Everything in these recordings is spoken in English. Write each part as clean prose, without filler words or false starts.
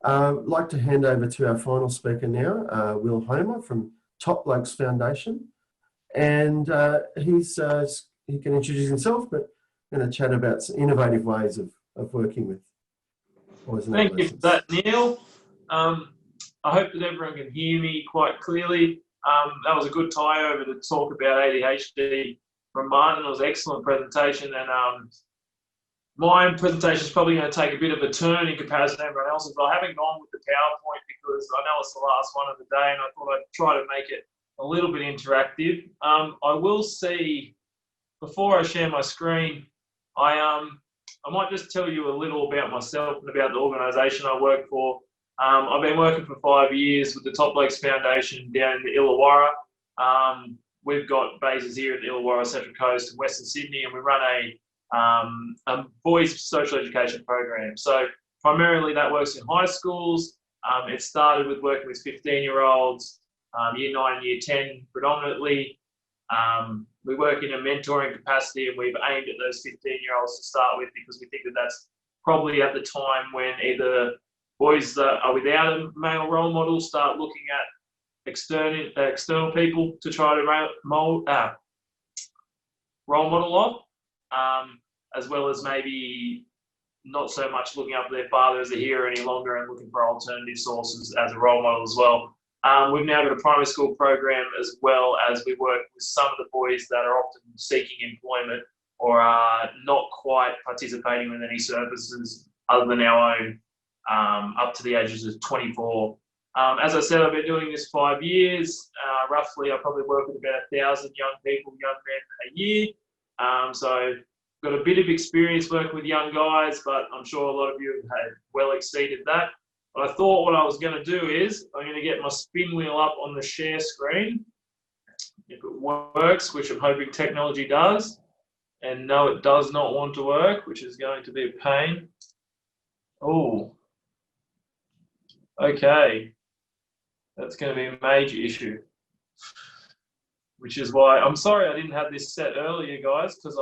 I'd like to hand over to our final speaker now, Will Homer from Blokes Foundation. And he can introduce himself, but going to chat about some innovative ways of working with boys and adolescents. Thank you for that, Neil. I hope that everyone can hear me quite clearly. That was a good tie over to talk about ADHD from Martin. It was an excellent presentation, and my presentation is probably going to take a bit of a turn in comparison to everyone else's, but I haven't gone with the PowerPoint because I know it's the last one of the day, and I thought I'd try to make it a little bit interactive. I will see, before I share my screen, I might just tell you a little about myself and about the organisation I work for. I've been working for 5 years with the Blokes Foundation down in the Illawarra. We've got bases here at the Illawarra Central Coast in Western Sydney, and we run a boys social education program. So primarily that works in high schools. It started with working with 15-year-olds, year 9, year 10 predominantly. We work in a mentoring capacity, and we've aimed at those 15-year-olds to start with because we think that that's probably at the time when either boys that are without a male role model start looking at external people to try to role model off, as well as maybe not so much looking up to their father as a hero any longer and looking for alternative sources as a role model as well. We've now got a primary school program as well as we work with some of the boys that are often seeking employment or are not quite participating with any services other than our own, up to the ages of 24. As I said, I've been doing this 5 years. Roughly, I probably work with about 1,000 young people, young men a year. So got a bit of experience working with young guys, but I'm sure a lot of you have well exceeded that. But I thought what I was going to do is I'm going to get my spin wheel up on the share screen. If it works, which I'm hoping technology does. And no, it does not want to work, which is going to be a pain. Oh, okay. That's going to be a major issue. Which is why I'm sorry I didn't have this set earlier, guys, because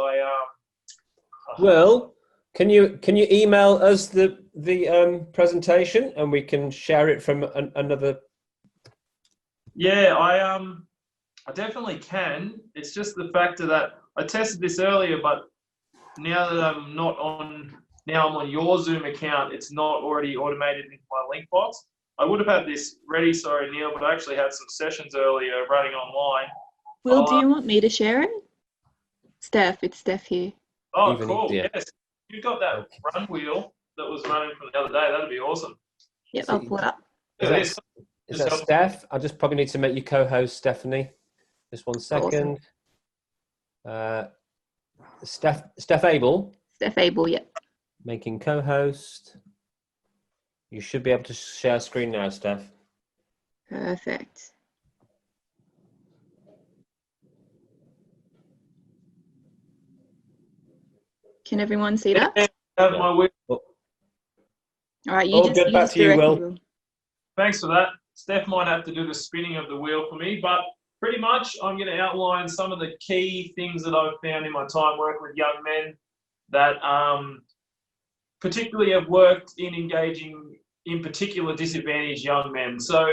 Well, can you email us the presentation and we can share it from another? Yeah, I definitely can. It's just the factor that I tested this earlier, but now that I'm on your Zoom account, it's not already automated into my link box. I would have had this ready, sorry, Neil, but I actually had some sessions earlier running online. Will, do you want me to share it? Steph, it's Steph here. Oh, Even cool. easier. Yes. You've got that run wheel that was running from the other day. That'd be awesome. Yep, I'll pull it up. Is that Steph? I just probably need to make you co-host, Stephanie. Just 1 second. Awesome. Steph Abel. Steph Abel, yep. Making co-host. You should be able to share screen now, Steph. Perfect. Can everyone see that? My wheel. All right, you just back to you, Will. Thanks for that. Steph might have to do the spinning of the wheel for me, but pretty much I'm going to outline some of the key things that I've found in my time working with young men that particularly have worked in engaging, in particular, disadvantaged young men. So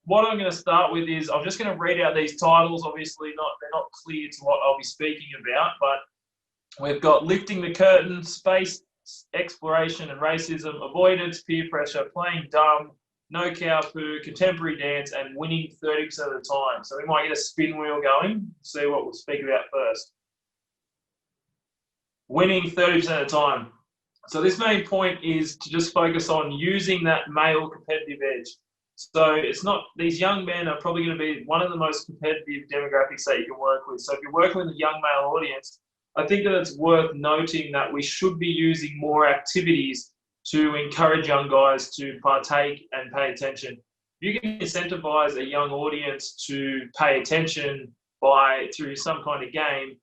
what I'm going to start with is I'm just going to read out these titles. Obviously, they're not clear to what I'll be speaking about, but we've got Lifting the Curtain, Space Exploration and Racism, Avoidance, Peer Pressure, Playing Dumb, No Cow Poo, Contemporary Dance, and Winning 30% of the time. So we might get a spin wheel going, see what we'll speak about first. Winning 30% of the time. So this main point is to just focus on using that male competitive edge. So it's not, these young men are probably going to be one of the most competitive demographics that you can work with. So if you're working with a young male audience, I think that it's worth noting that we should be using more activities to encourage young guys to partake and pay attention. You can incentivize a young audience to pay attention through some kind of game.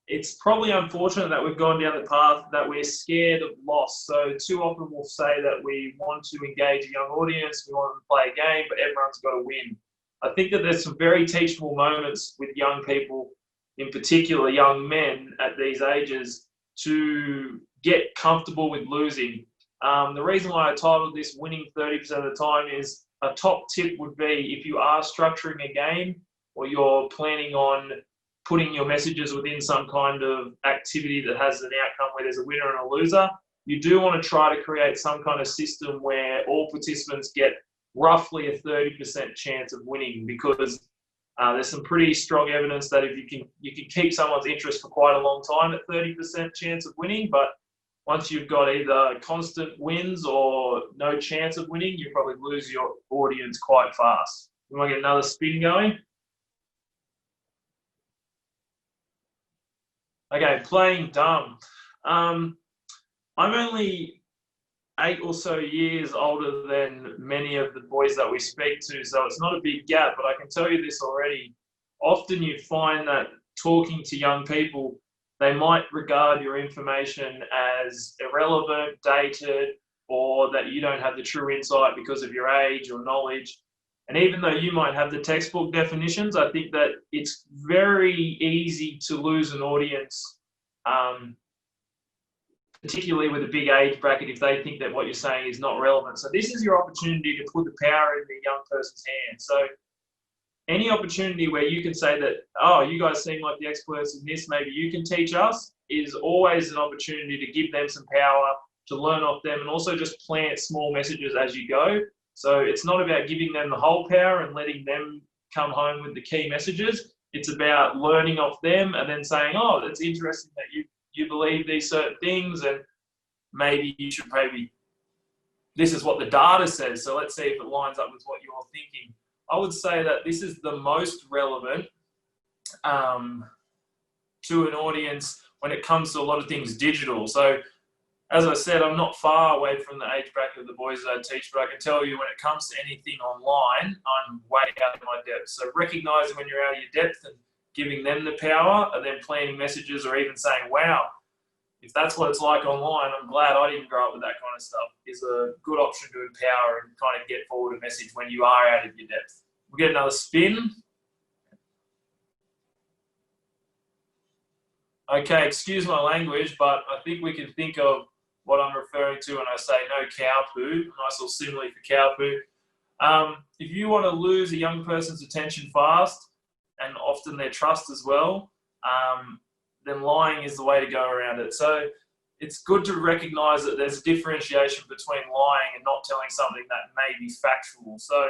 It's probably unfortunate that we've gone down the path that we're scared of loss. So too often we'll say that we want to engage a young audience, we want them to play a game, but everyone's got to win. I think that there's some very teachable moments with young people, in particular young men at these ages, to get comfortable with losing. The reason why I titled this Winning 30% of the Time is a top tip would be if you are structuring a game or you're planning on putting your messages within some kind of activity that has an outcome where there's a winner and a loser, you do want to try to create some kind of system where all participants get roughly a 30% chance of winning, because there's some pretty strong evidence that if you can keep someone's interest for quite a long time at 30% chance of winning, but once you've got either constant wins or no chance of winning, you probably lose your audience quite fast. We want to get another spin going. Okay, playing dumb. I'm only 8 or so years older than many of the boys that we speak to, so it's not a big gap, but I can tell you this already. Often you find that talking to young people, they might regard your information as irrelevant, dated, or that you don't have the true insight because of your age or knowledge. And even though you might have the textbook definitions, I think that it's very easy to lose an audience, particularly with a big age bracket, if they think that what you're saying is not relevant. So this is your opportunity to put the power in the young person's hands. So any opportunity where you can say that, oh, you guys seem like the experts in this, maybe you can teach us, is always an opportunity to give them some power, to learn off them, and also just plant small messages as you go. So it's not about giving them the whole power and letting them come home with the key messages. It's about learning off them and then saying, oh, it's interesting that you believe these certain things, and maybe you should this is what the data says, so let's see if it lines up with what you're thinking. I would say that this is the most relevant to an audience when it comes to a lot of things digital. So as I said, I'm not far away from the age bracket of the boys that I teach, but I can tell you when it comes to anything online, I'm way out of my depth. So recognizing when you're out of your depth and giving them the power, and then planting messages, or even saying, wow, if that's what it's like online, I'm glad I didn't grow up with that kind of stuff, is a good option to empower and kind of get forward a message when you are out of your depth. We'll get another spin. Okay, excuse my language, but I think we can think of what I'm referring to when I say no cow poo, nice little simile for cow poo. If you want to lose a young person's attention fast, and often their trust as well, then lying is the way to go around it. So it's good to recognize that there's a differentiation between lying and not telling something that may be factual. So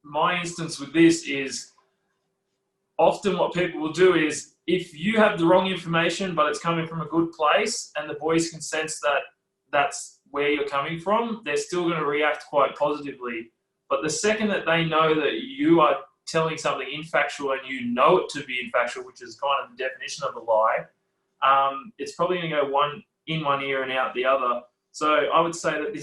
my instance with this is often what people will do is, if you have the wrong information but it's coming from a good place and the boys can sense that that's where you're coming from, they're still going to react quite positively. But the second that they know that you are telling something infactual and you know it to be infactual, which is kind of the definition of a lie, it's probably going to go one ear and out the other. So I would say that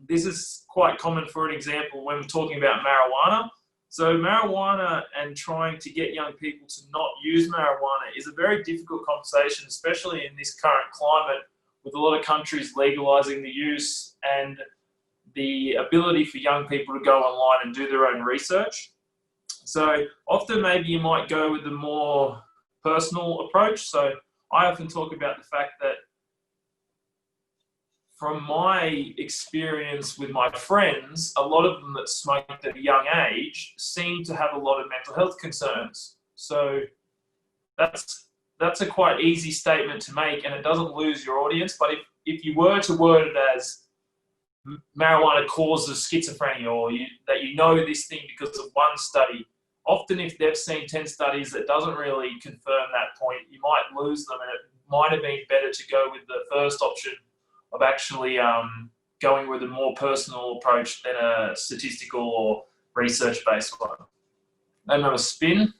this is quite common. For an example, when we're talking about marijuana. So marijuana and trying to get young people to not use marijuana is a very difficult conversation, especially in this current climate with a lot of countries legalizing the use and the ability for young people to go online and do their own research. So often maybe you might go with the more personal approach. So I often talk about the fact that from my experience with my friends, a lot of them that smoked at a young age seem to have a lot of mental health concerns. So that's a quite easy statement to make, and it doesn't lose your audience. But if you were to word it as marijuana causes schizophrenia, or that you know this thing because of one study, often if they've seen 10 studies that doesn't really confirm that point, you might lose them, and it might have been better to go with the first option of actually going with a more personal approach than a statistical or research-based one. Another spin.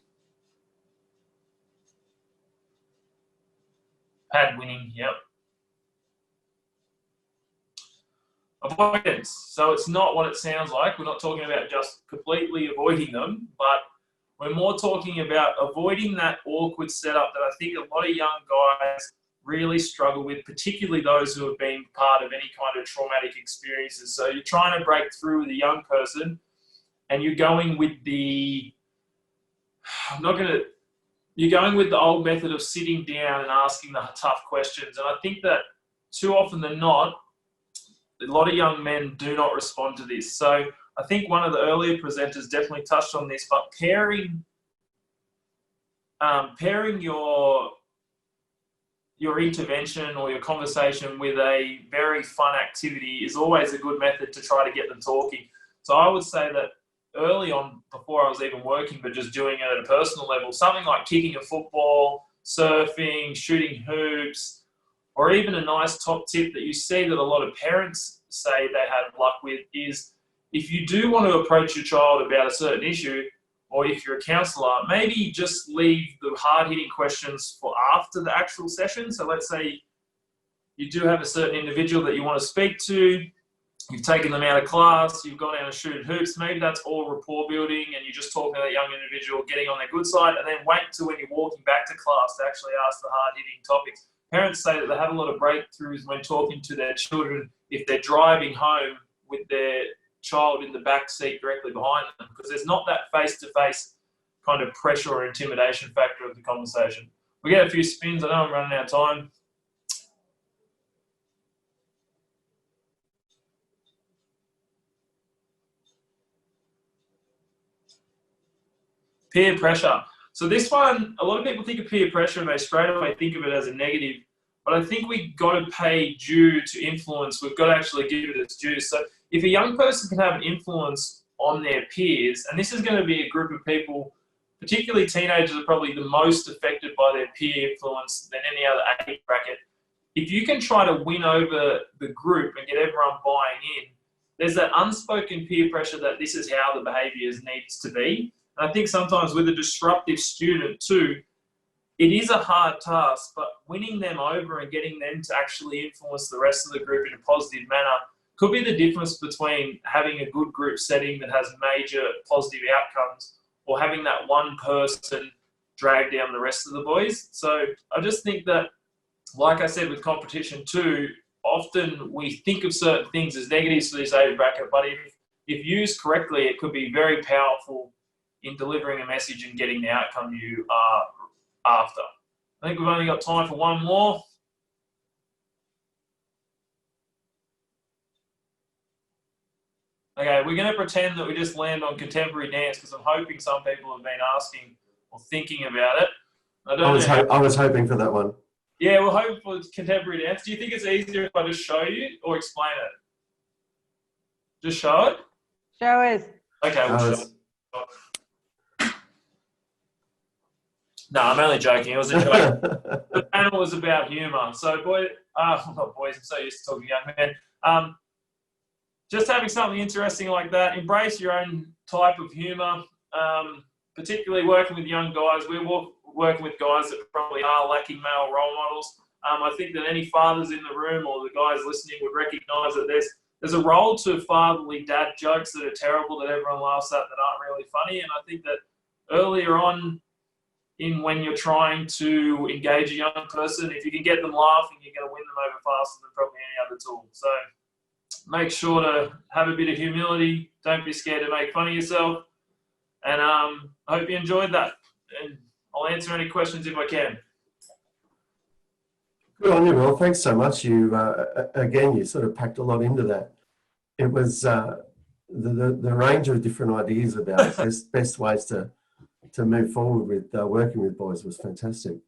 Pad winning, yep. Avoidance. So it's not what it sounds like. We're not talking about just completely avoiding them, but we're more talking about avoiding that awkward setup that I think a lot of young guys really struggle with, particularly those who have been part of any kind of traumatic experiences. So you're trying to break through with a young person and you're going with the old method of sitting down and asking the tough questions. And I think that too often than not, a lot of young men do not respond to this. So I think one of the earlier presenters definitely touched on this, but pairing your intervention or your conversation with a very fun activity is always a good method to try to get them talking. So I would say that early on, before I was even working, but just doing it at a personal level, something like kicking a football, surfing, shooting hoops, or even a nice top tip that you see that a lot of parents say they had luck with is, if you do want to approach your child about a certain issue, or if you're a counsellor, maybe just leave the hard-hitting questions for after the actual session. So let's say you do have a certain individual that you want to speak to, you've taken them out of class, you've gone out and shooting hoops, maybe that's all rapport building and you're just talking to that young individual, getting on their good side, and then wait till when you're walking back to class to actually ask the hard-hitting topics. Parents say that they have a lot of breakthroughs when talking to their children if they're driving home with their child in the back seat directly behind them, because there's not that face-to-face kind of pressure or intimidation factor of the conversation. We get a few spins. I know I'm running out of time. Peer pressure. So this one, a lot of people think of peer pressure and they straight away think of it as a negative, but I think we've got to pay due to influence. We've got to actually give it its due. So if a young person can have an influence on their peers, and this is going to be a group of people, particularly teenagers are probably the most affected by their peer influence than any other age bracket. If you can try to win over the group and get everyone buying in, there's that unspoken peer pressure that this is how the behaviours needs to be. And I think sometimes with a disruptive student too, it is a hard task, but winning them over and getting them to actually influence the rest of the group in a positive manner could be the difference between having a good group setting that has major positive outcomes or having that one person drag down the rest of the boys. So I just think that, like I said with competition too, often we think of certain things as negatives for this age bracket, but if used correctly, it could be very powerful in delivering a message and getting the outcome you are after. I think we've only got time for one more. Okay, we're going to pretend that we just land on contemporary dance because I'm hoping some people have been asking or thinking about it. I was hoping for that one. Yeah, we're hoping for contemporary dance. Do you think it's easier if I just show you or explain it? Just show it? Show us. Okay, we'll show it. No, I'm only joking. It was a joke. The panel was about humour. So, not boys, I'm so used to talking to young men. Just having something interesting like that, embrace your own type of humour, particularly working with young guys. We're working with guys that probably are lacking male role models. I think that any fathers in the room or the guys listening would recognise that there's a role to fatherly dad jokes that are terrible that everyone laughs at that aren't really funny. And I think that earlier on when you're trying to engage a young person, if you can get them laughing, you're going to win them over faster than probably any other tool. So make sure to have a bit of humility. Don't be scared to make fun of yourself. And I hope you enjoyed that. And I'll answer any questions if I can. Good on you, Will. Thanks so much. You again, you sort of packed a lot into that. It was the range of different ideas about best ways to move forward with working with boys was fantastic.